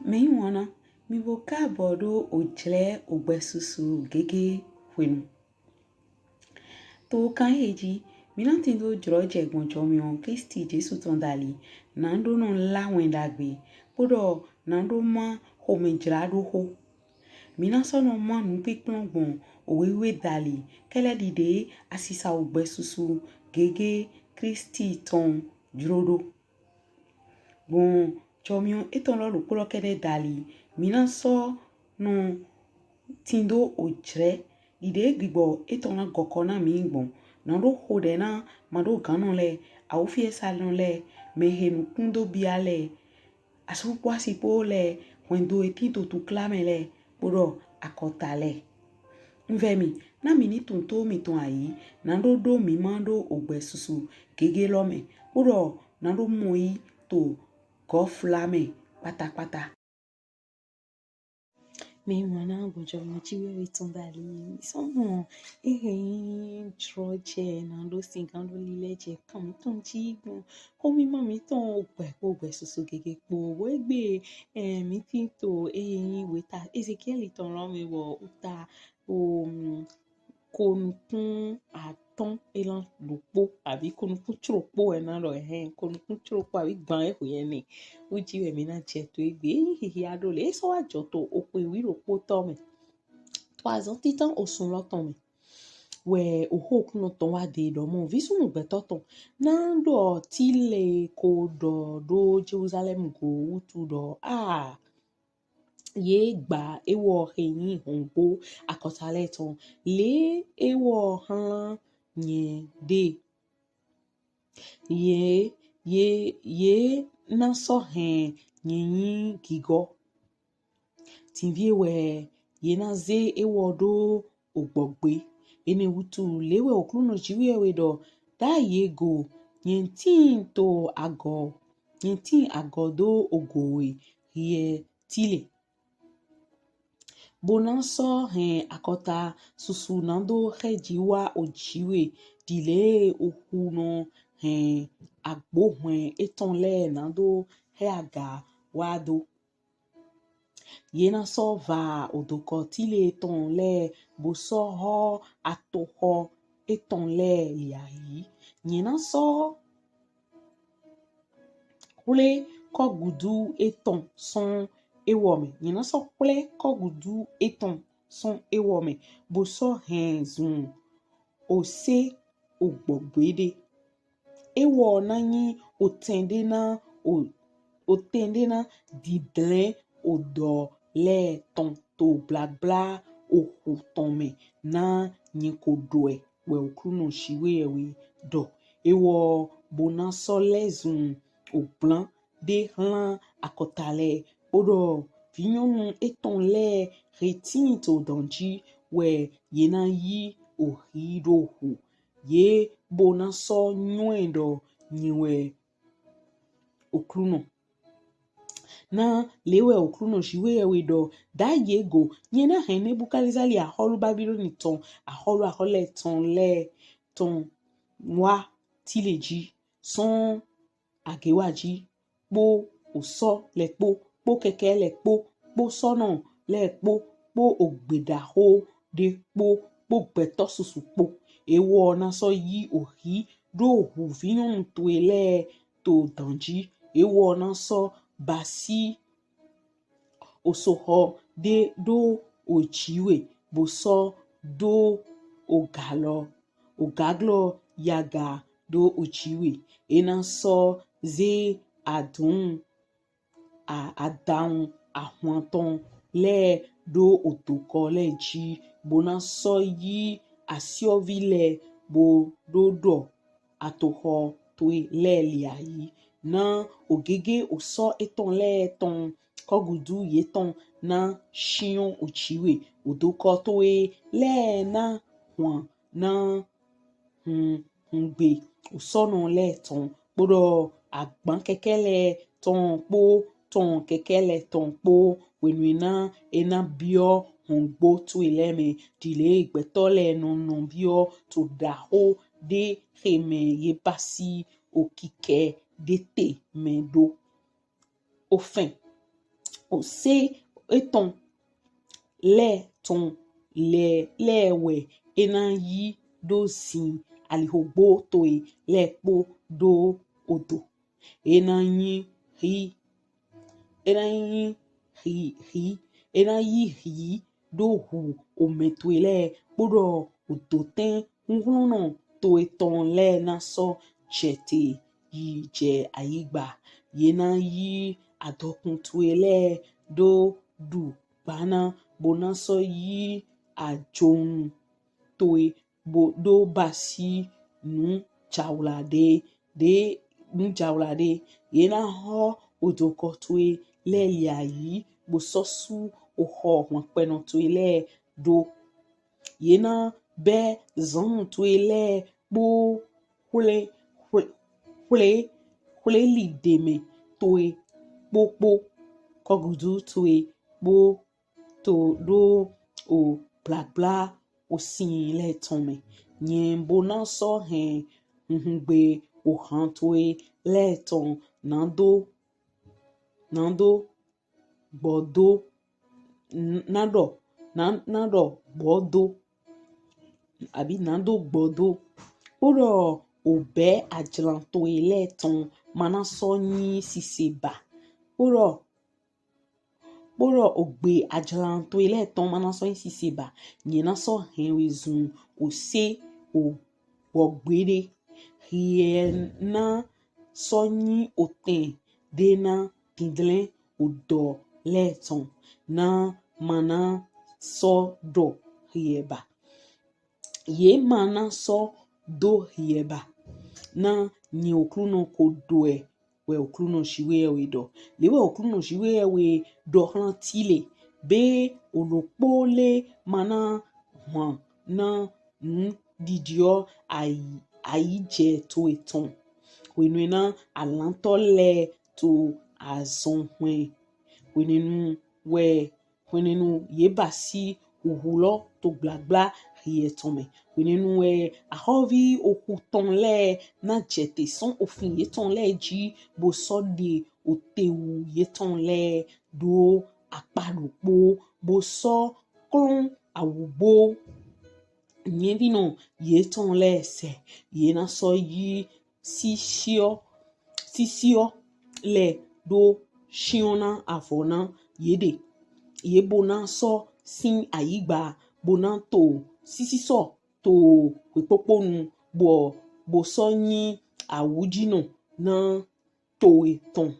Me wana mi boka bodo ojle ogbesusu gege wenu. To kan heji mi nan tindo droje gbonjo mi on Kristi Jesu tondali nando non la wendagbe podo nando ma homenjrado ho. Mi nan so no ma nu pikplon gbon owewe dali kele dide asisa ogbesusu gege Kristi ton drodo. Bon chomion eton lo polo kede dali mina so no tindo ojre ide gbibo eton na gokona mi gbon na ro hode na mado ganon le awufie salon le mehenu kundo biale asupwa sipo le wendo etinto tu klame le poro akota le nvemi na mini tonto mi ton ayi na do mi mando ogbesusu gege lome poro na do moi to go flame pata. Me wana gojo machiwe witondali somo troje na lo singando lileje kan ton jigun o mi mami ton ogbe soso gege po wegbe mi tinto weta Ezekiel ton ran mi wo uta o konukun aton elan lopo àbí konukun tropo na lo konukun tropo àbí gban e hoyen ni o jiwe mi na je to egbe hihi adole so ajo to ope wiro po to me to azon titan osun lo ton me we oho kuno ton wa de do mo visu no gbeto ton nando tile ko do Jerusalem go utu do ye gba ewo eyin hongo akotale ton le ewo han yen de ye na so yin gigo tinvie we ye na ze ewo do ogbogbe ene utu lewe okluno jiwe we do da ye go yen ago do ogowe ye tile bonanso akota susu nando hejiwa ojiwe dile okuno agbo eton le nando he aga wado yena so va odoko tile eton le boso ho atoho eton le yayi yena so kule kogudu eton son ewome yena so kule kogudu eton son ewome boso zun ose ogbogbede ewo nanyi otende na didlen odo le ton to blabla ohu ton me na nyikodoe we okruno shiwe we do ewo bonaso lezun oblan de hlan akotale odo vinyonu eton le retin to donji we yena yi ohido hu ye bonaso nyuendo nyiwe okruno na lewe okruno shiwe we do da yego nyena Nebukalizali aholu Babiloni ton ahole ton le ton wa tileji son agewaji po oso le po keke le po sono le po ogbedaho de po beto susu po ewo na so yi ohi do hu vinyonu to ele to danji ewo na so basi osoho de do ojiwe boso do ogaglo yaga do ojiwe ena so ze adun ahwanton le do otoko le ji bona so yi asiovile bo do atoho to le liayi na ogege oso eton le ton kogudu yeton na shion ochiwe odoko to le na hwan na ngbe osono le ton podo agban kekele ton po ton kekele ton po wenwina ena bio hongbo to eleme dile igbetole non bio to daho de heme ye basi okike dete mendo ofin ose eton le ton le we ena yi do sin alihogbo toe le po do odo ena yi hi ena yi hi ena yi do hu ometwele kporo odoten nhunu to eton le na so chete yi je ayigba yena yi adokun twele do du bana bona so yi ajon toe bo do basi nu chaulade de nu chaulade yena ho odoko twe le yayi bo sosu oho won peno twele do yena be zon twele bo hule lideme toe popo kogudu twe bo to do o bla o sin le tome yen bona so hen ngbe o han twe le ton nando gbodo nado gbodo abi nando gbodo oro obe ajlan twe le ton mana so yin siseba oro ogbe ajlan to ile ton mana so siseba nyina so henwezun ose o gbogbere hiena so yin oten de na pindlen odo le ton na mana so do hieba ye mana so do hieba na ni okruno kodoe we okruno shiwe we do lewe okruno shiwe we do han tile be olopole mana na didio ayi je to eton wenu na alantole to azon wenu yebasi uhulo to blabla rieton wenu ahovi okuton le na jete son ofin yeton le ji bo so de otewu yeton le do aparupo bo so klon awubo nyevino yeton le se yena so yi sisio le do shiona afona yede yebona so sin ayigba bona to sisiso to wepoponu bo so yin awujino na to eton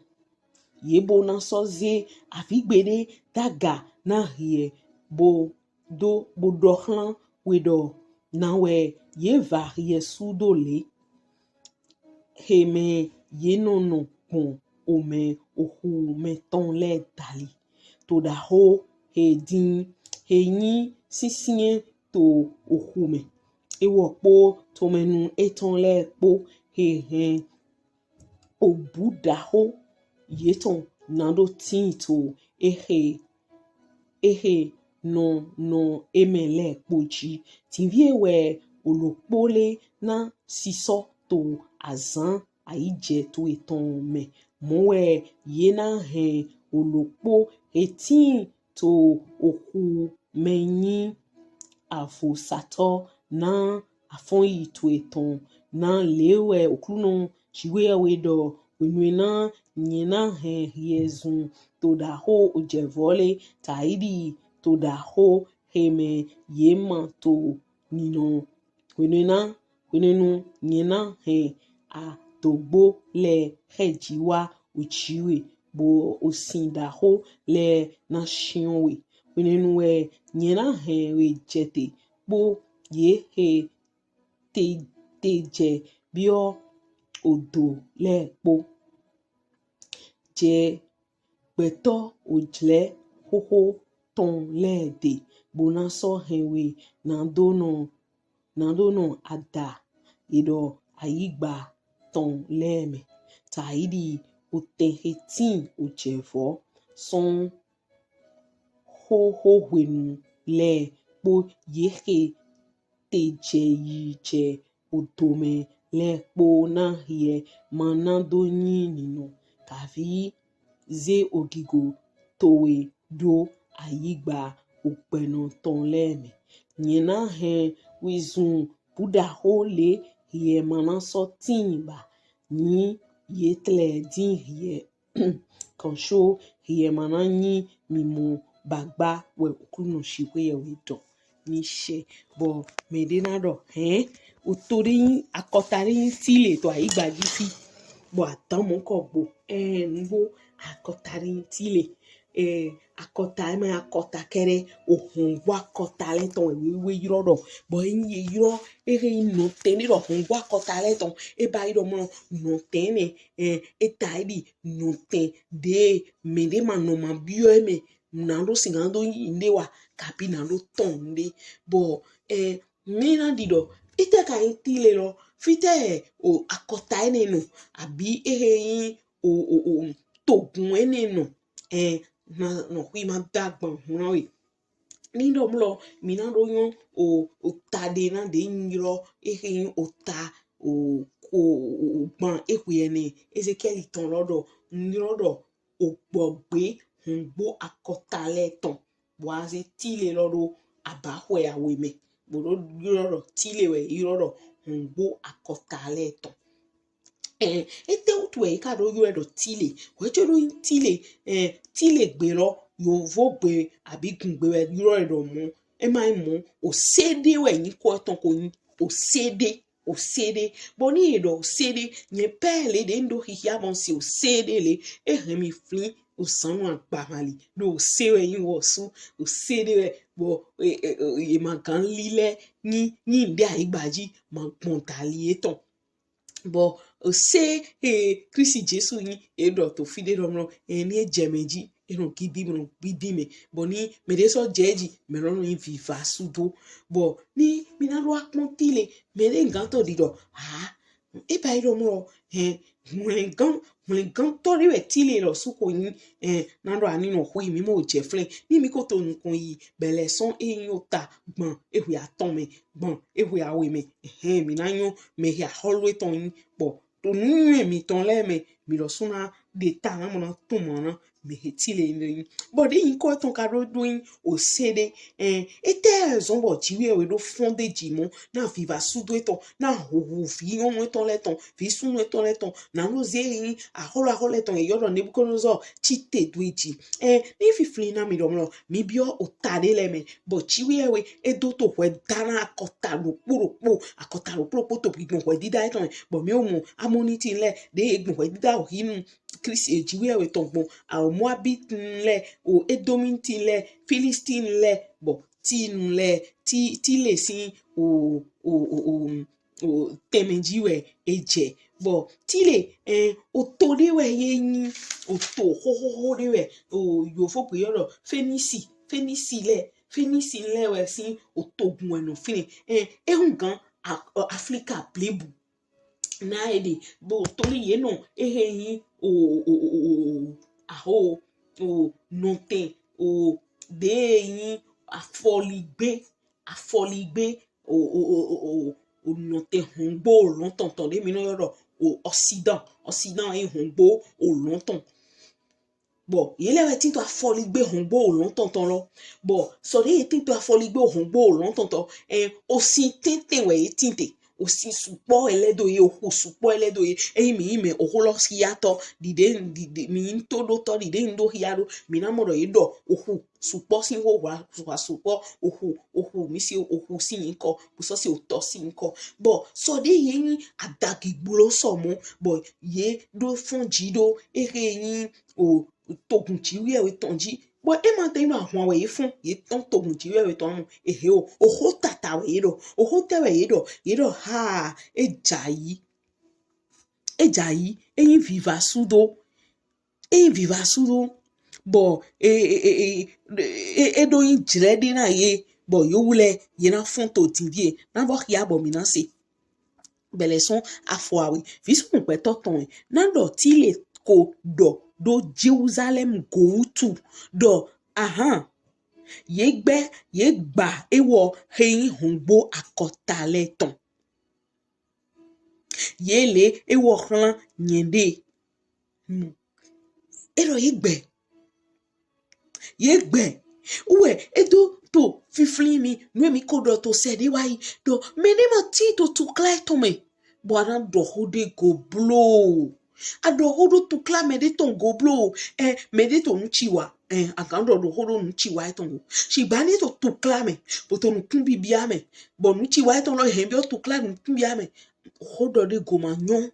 yebona so ze afigbede daga na hie bo dohlan wedo na we yeva yesu dole heme yenono pon ome ohu meton le dali to da ho hedin heyin sisien to ohume ewo po to menu eton le po he obudaho yeton nando tin to no emele poji tinvie we olopole na siso to azan aije to eton me mowe yena he olopo etin to oku meyin afosato na afonyi to eton na lewe okruno shiwe we do wenwena nyina he yezun to da ho ojevole taidi to da ho heme yema to nino wenenu nyina he a togbo le hejiwa uchiwe bo osinda ho le na shinwe wenenu nyina he we jete bo ye he teje bio odo le po je beto ojle hoho ton le de bona so henwe nandono ada ido ayigba ton leme taidi otehetin ojevo son ho wenu le po yehe teje yije odome le po na hie manado nino kavi ze ogigo towe do ayigba openo ton leme nyena he wizun buda hole ye mana so timba ni yetle din ye konsho ye mana ni mimu bagba we okuno shiwe ye wido ni she bo medena do utori akotari tile to ayigba gisi bo atan mo ko bo ngbo akotari tile akọta eme akọta kere ohun wa akọta le ton ewe yiro do bo yin yiro ere no teni do ohun wa akọta le ton e ba yiro mo no teni e taidi no ten de me de ma no ma bio eme na do singando inde wa kapi na do ton de bo me na dido ite ka intile lo fite o akọta ene no abi ere yin o togun ene no no hui ma dagban hunawe ni do mlo mi na do yon o ta de na de nyiro ehin o ta o ban ehuyene Ezekiel ton lodo nyiro do o gbogbe ngbo akotale ton boaze tile lodo abahwe aweme bodo nyiro do tile we yiro do ngbo akotale ton ete otu ka do yo do tile we jodo tile tile gbe lo yo vo gbe abi gun gbe we yiro do mo e mai mo o sede we yin ko ton ko yin o sede boni do sede nye pele de ndo hihia bon si o sede le e remi flin o sanu agba mali do se we yin wo su o sede we bo e ma kan lile ni nde aigbaji ma gbon tali eton bo se Kristi Jesu yin edo to fide do mro ni ejemeji eno gibi me bo ni me de so jeji me ro yin viva sudo bo ni mi na ro akpon tile me de ngan to dido e ba iro mro mwen gan to riwe tile lo suko yin na ro ani no hui mi mo jefle ni mi ko to nkun yi bele son yin ota gbon ehu aton me gbon ehu awe me mi na yon me ya holwe ton yin bo to nu mi ton le me mi lo suna de ta na mo na to mo na me hetile yin bo de yin ko ton ka ro do yin o sede ete zon bo jiwe we do fonde jimo na viva sudo eton na ho fi yon eton le ton fi sunu eton le ton na no ze yin a holo eton e yodo Nebuchadnezzar chite dueji ni fi flina mi do mlo mi bio o tade le me bo jiwe we edo to we dana akota lo poro to bi gun we dida eton bo mi o mo amoniti le de egun we dida o hinu Kristi ejiwe we ton gbon a Moabit le o Edomiti le Philistine le bo tin le ti le sin o temenjiwe eje bo tile o to de we yin o to ho de we o yo fo pe yoro Fenisi le we sin o togun eno fini ehun gan Africa plebu na ede bo tori ye no yin o noten o de yin afoligbe o noten hungbo lontonton de mi no yoro o Occident hungbo o lonton bo yele we tinto afoligbe hungbo o lontonton lo bo so de tinto afoligbe hungbo o lontonton o sin tete we tinte o si supo eledo ye o supo eledo ye mi o holo siato dide mi todo to dide ndo hiado mi na moro yedo o supo sin ho wa supo o mi si o sin nko bo so si o to sin nko bo so de yin adagi gbulo so mo bo ye do fun jido ere yin o togun jiwe we tonji bo e ma te ma hwan we fun ye ton togun jiwe we ton o ho tata we yedo ha ejayi eyin viva sudo bo edo yin jredi na ye bo yo wule ye na fun to tindie na bo ya bo mi na se bele son afo awe visu pe to ton na do tile ko do Jerusalem go to do ye gba ewo hein hungbo akotale ton ye le ewo hlan nyende ero ye gbe Yegbe. Uwe, edo to fifli mi, nwe mi kodo to sedi wai, do, menema ti to klai to me. Bwana dohode go blow. Adohodo to kla mede ton go blow. Mede to nchiwa. Akando dohodo nchiwa eton. Shibani to kla me. Boto nukumbi biame. Bon nchiwa eton lo hembio to kla nukumbi biame. Hodo de go manyon.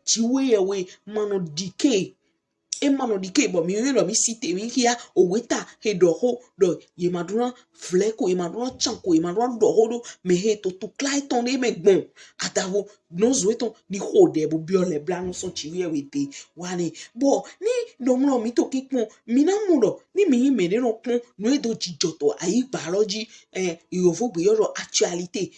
Chiwe ewe mano dike. Mano dike bo mi yelo mi site mi kia oweta he doho do ye maduna fleko ye maduna chanko ye maduna doho do me he to klai ton de me gbon atavo no zoeton ni hode bo biole blano so chiwe wete wane bo ni domlo mi to kikun mi na mudo ni mi me de no kun no edo jijoto ayi biology yofo gbe yoro actualité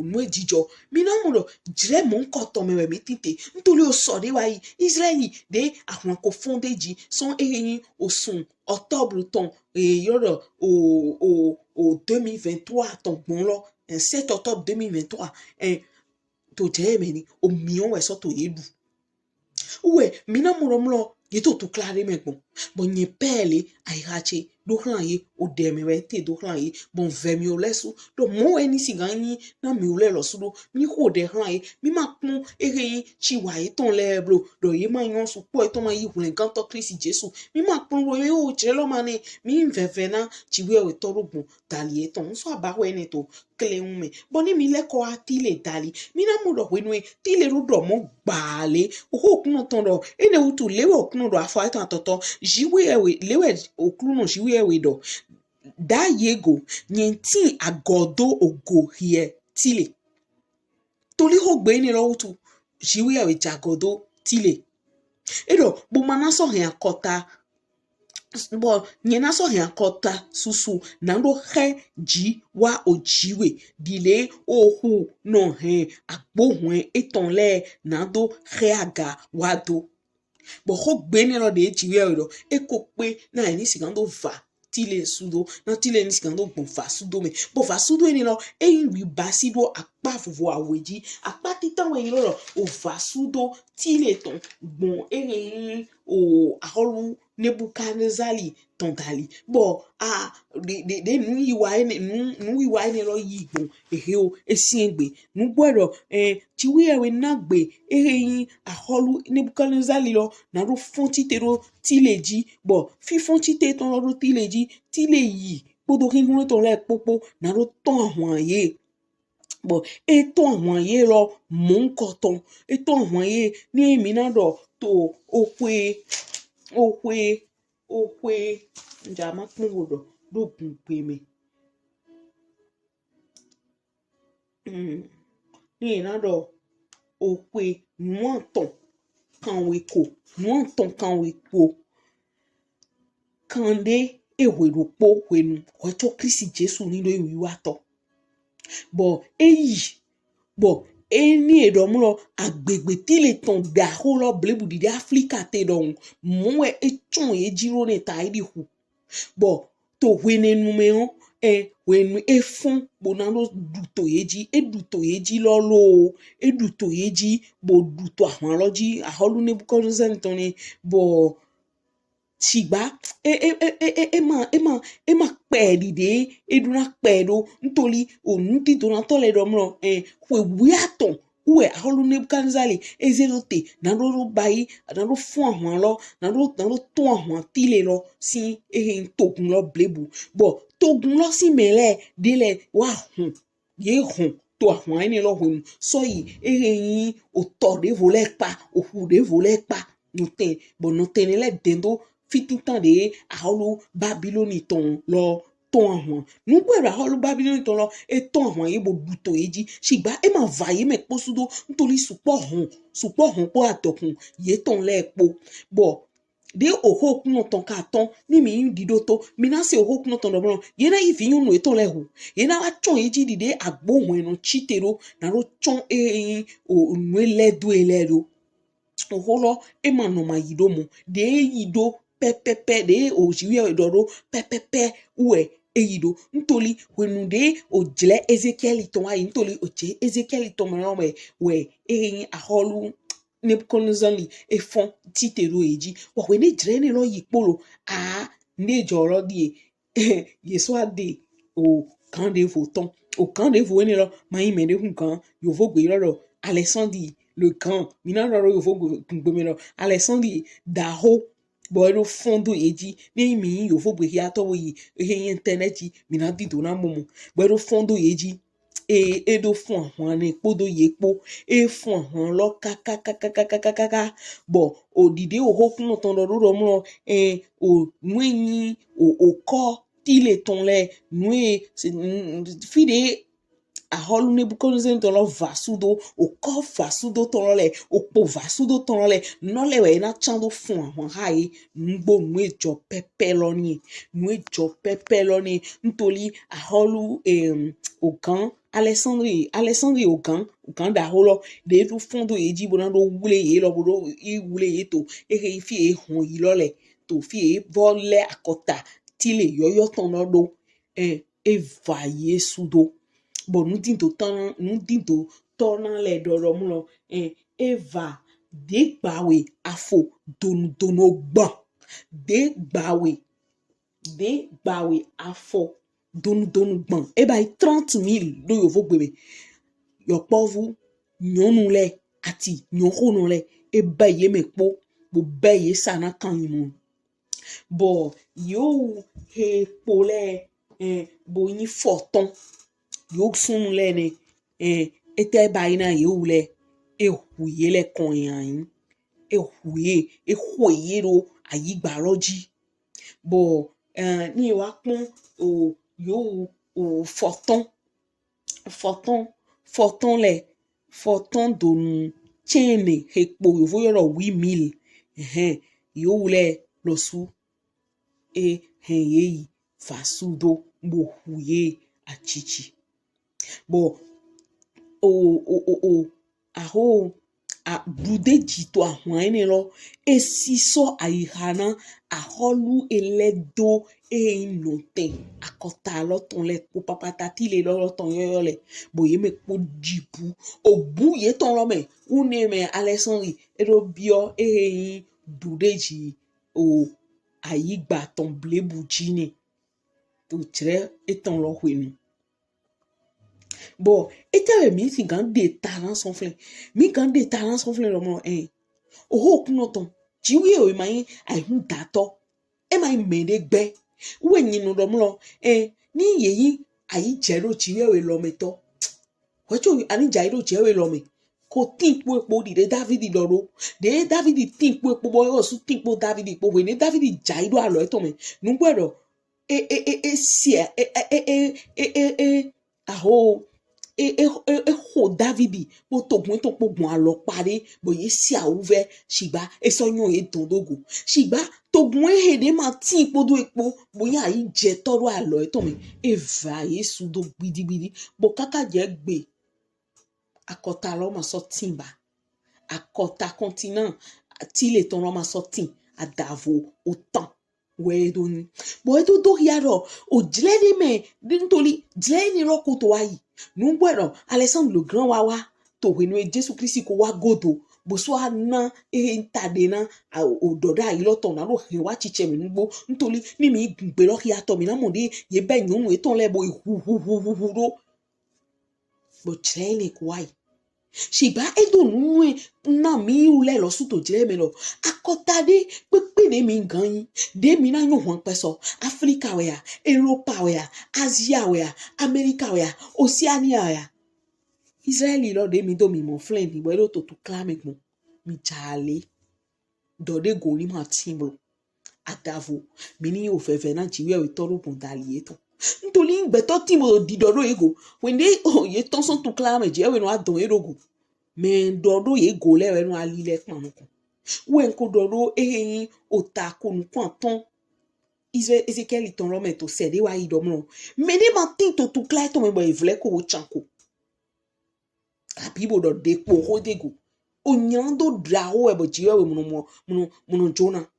nwe jijo mina mudo jire mon koto mewe mitite ntoli o so de wayi Israeli de àwọn ko fonde ji son eyin osun octobre ton yoro o 2023 ton gbon lo 7 octobre 2023 to je meni o mion we so to yedu uwe mina mudo mlo yeto to klare megbon bon ye pele ai hache do hlan ye o de me wete do hlan ye bon vemi o lesu do mo eni sigani na mi o le lo sudo mi ko de hlan ye mi ma pon ere chi wa ye ton le bro do ye ma yon su po e ton ma yi hun gan to Christ Jesus mi ma pon wo ye o je lo mane mi veve na chi we o to rogbon dali e ton so abaho eni to kle un me boni mi le ko atile dali mi na mo do wenwe ti le ru do mo gbale o ho kun ton do ene utu lewe okun do afo aton atoto jiwe ewe lewe okun no jiwe ewe do da yego nyenti agodo ogo hie tile toli ho gbe ni lo utu jiwe ewe jagodo tile edo bo mana so he akota bo nyena so he akota susu na ndo he ji wa ojiwe dile ohu no he agbohun etonle na do he aga wado bo ho gbe ni lo de jiwe ewe do ekope na ni sigando va tile sudo na tile ni sigando bon fa sudo me bo fa sudo ni lo wi basido apa fufu aweji apa titan we lo o fa sudo tile ton bon o aholu nebukadnezali ton dali bo de nu yiwa ni lo yi gbon o esiengbe nu gboro tiwi ewe na gbe yin aholu nebukadnezali lo na ro fonti tero tileji bo fi fonti te ton ro tileji tile yi podo kingun ton le popo na ro ton àwọn ye bo eto àwọn ye lo mon koton eto àwọn ye ni emi na do to okwe njama kunwodo do gun pe me ni na do okwe nuanton kanwe ko nuanton kanwe ko kande ewedo po wenu oto Christ Jesus ni do wiwa to bo bo eni edomulo agbegbe tile ton da holo blebu di Africa te don mo etun ye jiro ne ta idi hu bo to wene numeon wenu efun bonano duto yeji eduto yeji lolo eduto yeji bo duto àwọn loji aholu Nebuchadnezzar toni bo sigba ema pedide eduna pedo ntoli onuti dona tole domlo we aton uwe aholu Nebuchadnezzar ezelote na ro bayi na ro fun àwọn lo na ro ton àwọn tile lo si togun lo blebu bo togun lo si mele dele wa hun ye hun to àwọn eni lo hun so yi yin o to de voler pa o hu de voler pa noten bo noten le dendo fitintan de aholu Babyloni ton lo ton àwọn nugbe aholu Babyloni ton lo ton àwọn ye bo duto eji sigba ma vaye me posudo ntoli supo hun po atokun ye ton le po bo de oho kun ton ka ton ni mi didoto mi na se oho kun ton do ye na yi fiun no eton le hu ye na wa chon eji dide agbohun enu chitero na ro chon o nwe le do eledo oholo ma no ma yidomo de yido pepepe de ojiwe edoro pepepe uwe eyido ntoli wenu de ojle Ezekiel ton ayi ntoli oje Ezekiel ton me we aholu Nebuchadnezzar e fon titero eji wa we ne jre ne lo yipolo ne joro di yeso ade o kan de voton o kan de vo ne lo mai me de hun kan yo vo gbe lo Alexandre le grand mina lo yo vo gbe me lo Alexandre daho boy no fondo eji ne mi yo vo gbe ya to yi internet yi mina di do na momo boy no fondo eji e do fun àwọn ni podo yepo e fun àwọn lo kaka bo odide o hokun ton do ro mo o nwenyi o ko tile ton le nwe fide a holu Nebuchadnezzar ton lo vasudo o ko vasudo ton le o po vasudo ton le no le we na chando fun àwọn hai ngbo nwe jo pepe lo ni ntoli a holu o kan Alexandre o kan da holo de du fondo eji bona do wule ye lo bodo I wule ye to e fi e hon yi lo le to fi e vole akota tile yoyo ton lo do e va Yesu do bo nu din to ton le do ro mu lo e va de gbawe afo dono gba de gbawe afo donu gban e ba 30,000 do yo vo gbe yo povu nyonu le ati nyohonu le e ba ye me po bo ba ye sana kan mu bo yo he po le bo yin forton yo sun le ne e te ba ina yo le e huye le kon yan e huye ro ayi gba loji bo ni wa pon o yo o forton donu chene hekpo yo vo yo lo 8,000 yo le lo su ye fasudo bo huye achichi bo aho a bude jito ahwan ene lo esiso aihana aholu eledo inoten akota lo ton le po papata ti le lo ton yo le bo ye me po jibu obu ye ton lo me une me Alexandre ero bio dudeji o ayigba ton blebu jine to jre eton lo hwenu bo ete mi si gan de talent son flen lo mo o ho kuno ton jiwe o mai ai hun dato e mai mede gbe we nyinu do mo ni yeyi ai jero jiwe we lo meto wecho ani jairo jiwe lo me ko tinpo epo di de David loro de David tinpo epo boy o su tinpo David epo we ni David jairo alo eto me nu gbedo aho ho David bo togun to pogun alo pare bo ye si auve shiba esonyo e dondogo shiba togun hede ma tin podo epo bo ya yi je toro alo eto me eva Yesu do gbidi bo kaka je gbe akota lo ma so timba akota continent ti le ton lo ma so tin adavo autant we do ni bo e do yaro o jledi me dintoli jleni ro ko to wayi nu gbero Alexandre le grand wawa to we no Jesu Christ ko wa godo bo so ana ntade na o doda yi lo ton na lo he wa chiche mi nugbo ntoli ni mi gbe lo ya to mi na mo de ye be nyun e ton le bo hu ro bo jleni ko wayi shiba edo nwe na mi ule lo su to jere me lo akotade pepe de mi gan de mi na yo hon peso Africa we ya Europe we ya Asia we ya America we ya Oceania we ya Israeli lo de mi do mi mo flen ni bo lo to clame mo mi jale do de go ni ma timbo adavo mi ni o fefe na jiwe we toro bondali eto ntoli ngbe to timbo didoro ego when they ye ton son to clame je we no adon erogo me dodo ye go le we no ali le pan ko we nko dodo ota ko nu kan ton Ezekiel ton lo me to se de wa idomo me de ma tin to clame to me bo evle ko wo chanko abibo do de po ho de go onyando draho e bo jiwe we muno jona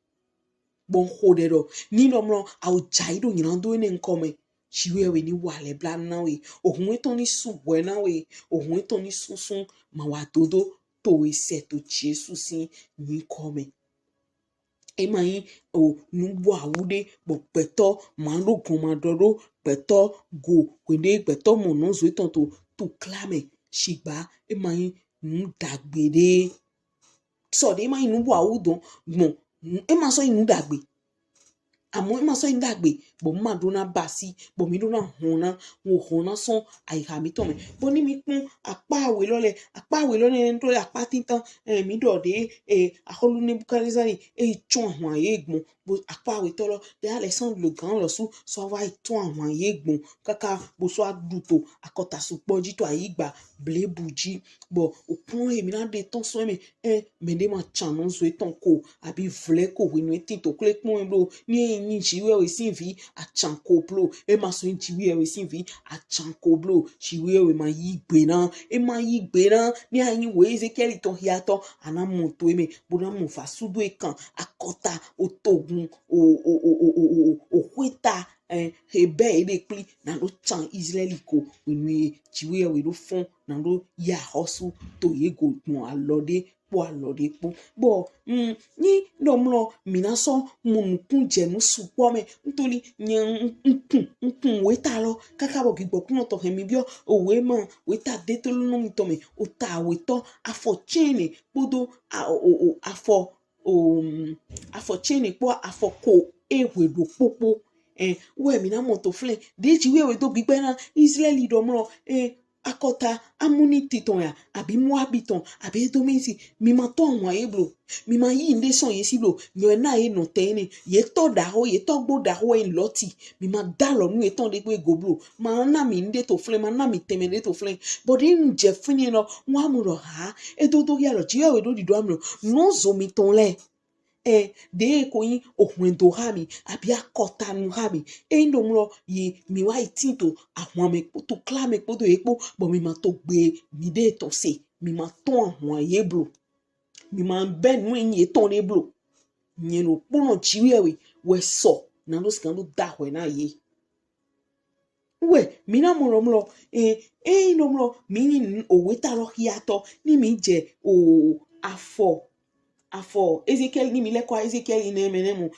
bon ho de do ni no mo au jaido nyando ne nkome jiwe we ni wale bla na we ohun eton ni suwe na we ohun eton ni sunsun ma wa dodo to ese to Jesu si ni come. Emayi o nubo awude bo peto mando komandoro peto go kwende peto mono zoeton to clame shigba emayi nu dagbede so de emayi nubo awudon gbon ema so inu dagbe àmọ́ ẹ máa sọ yín dàgbé bọ̀ mo máa dúná bá sí bọ̀ mi dúná hùnà mo hùnà sán àyíká mi tọ̀ mẹ́ bọ̀ ní mi kún apá àwẹ̀ lọ́lẹ̀ ẹni tó lẹ̀ apá títàn mi dọ̀dé àkọlù ní bukalizari tún àwọn àyè gbọ̀n bọ̀ apá àwẹ̀ tọ́lọ́ de Alexandre le Grand lọ sún sọ wá tún àwọn àyè gbọ̀n kàkà bọ̀ sọ àdùtò àkọ́tàsùpọ̀ jítọ̀ àyè gbà blé bùjí bọ̀ òkun èmi náà dé tán sọ mi mẹ́ndé máa tànà sọ ètàn kò àbí vlẹ́ kò wínú etí tó kílẹ̀ pọ́n ẹ̀ lọ ní ni chiwe we sinvi a chanko blo e ma so chiwe we sinvi a chanko blo chiwe we ma yi gbe na e ma yi gbe na ni ayin we Ezekiel ton hiato ana mo to eme bona mo fa sudo e kan akota otogun o kweta ebe ede pli na lo chan Israeli ko winu chiwe we do fon na lo ya hosu to ye go gbon alode po bo ni domlo minaso munukun jenu supo me ntoli nkun weta lo kaka bo gbo kun to hemi bio owe mo weta de to lu mi to me o ta we to afo chene podo afo chene po afo ko ewe do popo we mi na mo to flen de ji we do gbigbe na Israeli domlo akota amuniti ton ya abi moabiton abi edomisi mi ma to àwọn eblo mi ma yi nde son yesi blo nyo na e no tene ye to da ho ye to gbo da ho en loti mi ma da lo nu eton de pe go blo ma na mi nde to flen ma na mi teme nde to flen but in je fini no wa mu ro ha e do ya lo ji we do di do am lo no zo mi ton le de ko yin ohun do ha mi abi akota nu ha mi ndo mlo ye mi wa itinto àwọn me to clame podo epo bo mi ma to gbe mi de to se mi ma ton àwọn yeblo mi ma ben nu yin ton leblo yin no pono chiwe we so na no skan do da ho na ye we mi na mo mlo no mlo mi yin o weta lo hiato ni mi je o afọ Ezekiel ni mi lekwa Ezekiel ni menemu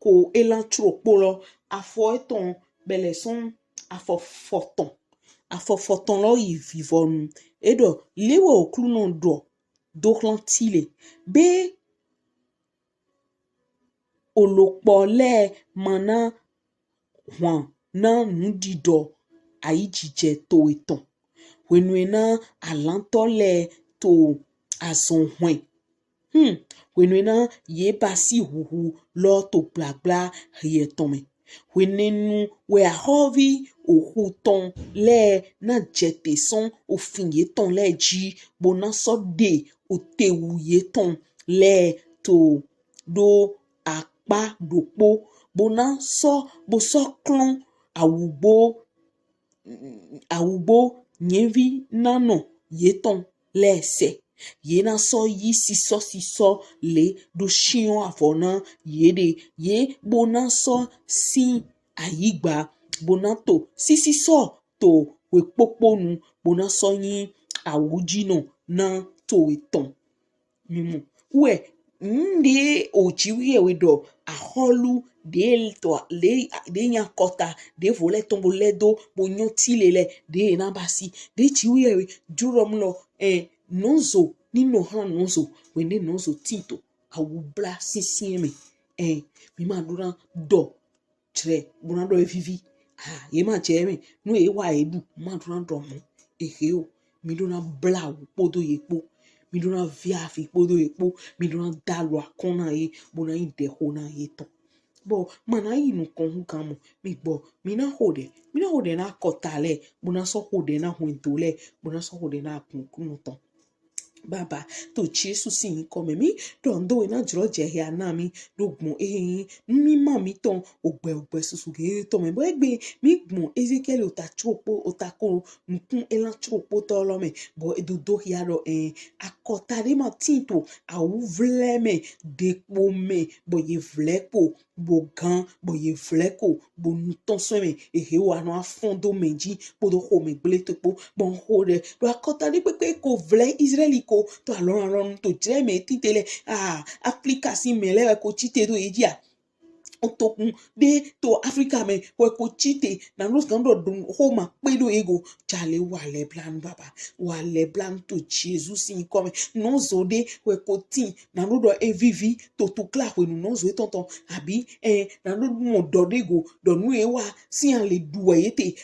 ko elantro polo afọ eton beleson afọ foton lo yi vivonu edo lewo oklu no do klantile be olopo le mana hwan na nudido ayi jije to eton wenwena alantole to azonwen wenwena ye basi huhu lo to blabla rietome wenenu we ahovi ohuton le na jete son ofin yeton le ji bona so de otewu yeton le to do apa dopo bona so bo so klon awugbo nyevi nano yeton lese yena so yi siso le do shion afona yede ye bona so si ayigba bona to sisi so to we poponu bona so yin awujino na to eton mimu we nde ojiwe we do aholu de to de nyakota de vole tombo ledo bonyo tilele de na basi de chiwe juromlo nozo nino han nozo wende nozo tito awubla sisieme mi ma dura do tre bona do vivi ye ma cheme no e wa edu ma dura do mo o mi dura bla podo yepo mi dura viafi podo yepo mi dura dalo akona ye bona ide hona ye to bo mana inu kon kamo mi bo mi na hode na kotale bona so hode na huntole bona so hode na kunkun to Baba to Jesu sin come mi don do ina jro je he ana mi do gbon mi ma mi ton ogbe susu ge to me bo egbe mi gbon Ezekiel o ta chopo o ta ko nkun elan chopo to lo me bo edodo ya ro akota de ma tinto a u vle me depo me bo ye vle po bo gan bo ye vle ko bo nuton so me he wa no afondo meji bo do ho me gle to po bon ho de do akota de pe ko vle Israeli ko to alon to jre me titele application me le ko chite do edia otokun de to Africa me we ko chite na no kan do homa pe do ego chale wale plan baba wale plan to Jesus sin come no zo de we ko tin na no do evivi to kla we no zo tonton abi na no mo do de go do nu e wa si an le duete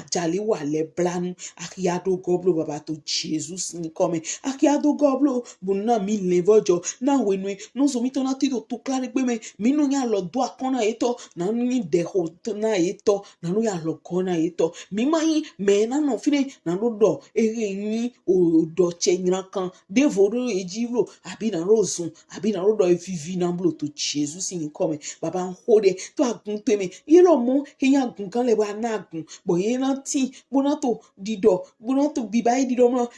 chale wale plan akiado goblo baba to Jesus sin come akiado goblo bunna mi levojo na we no zo mi to na ti to kla re pe mi no ya lo do akona eto na ni de ho to na eto na no ya lo kona eto mi mai me na no fine na no do yin o do che nran kan de vodo ejiro abi na rozun abi na ro do vivi na blo to Jesus in come baba hode to agun pe me yero mo eyan agun kan le wa na agun bo ye na tin bo na to dido bo na to biba dido mo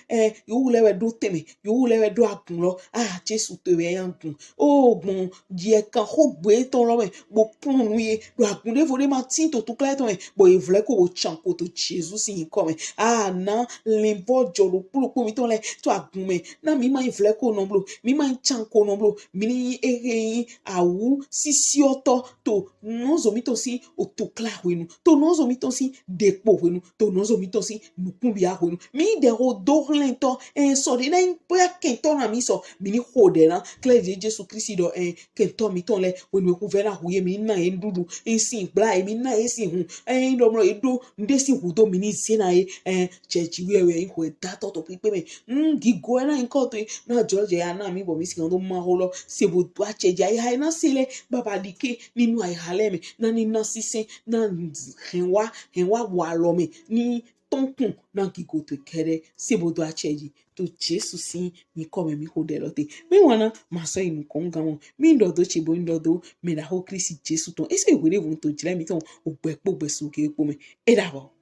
yo le we do teme yo le we do agun lo Jesus to we yan agun o gbon je kan ho gbe ton lo me bo pun ye do agun de vole ma tin to kla ton bo e vle ko wo chan ko to Jesus in come na limbo jolo pulu mi ton le to agun me na mi ma vle ko no blo mi ma chan ko no blo mi ni awu sisi oto to no zo mi to si o to kla wenu to no zo mi to si depo wenu to no zo mi to si nukun bi a wenu mi de ho do lento so de na boya kento na mi so mi ni ho de na kle je Jesus Christ do kento mi ton le wenu ku vera huye mi na endudu ensin bla mi na ensin hu do mo edo ndesi hu do mi ni zena church we ho da to pipe me gigo na nko to na George ya na mi bo mi si kan do ma ho lo se bo do a cheje ai na sile baba dike nínú ai hale me na ni na sisen na henwa wa lo me ni tonkun na gigo to kere se bo do a cheje to Jesus sin mi come mi ho de lote mi wana ma so inu konga won mi ndo do chibo ndo do me da ho Christ Jesus ton ese we le won to jire mi ton ogbe po gbe so ke po me e dabo.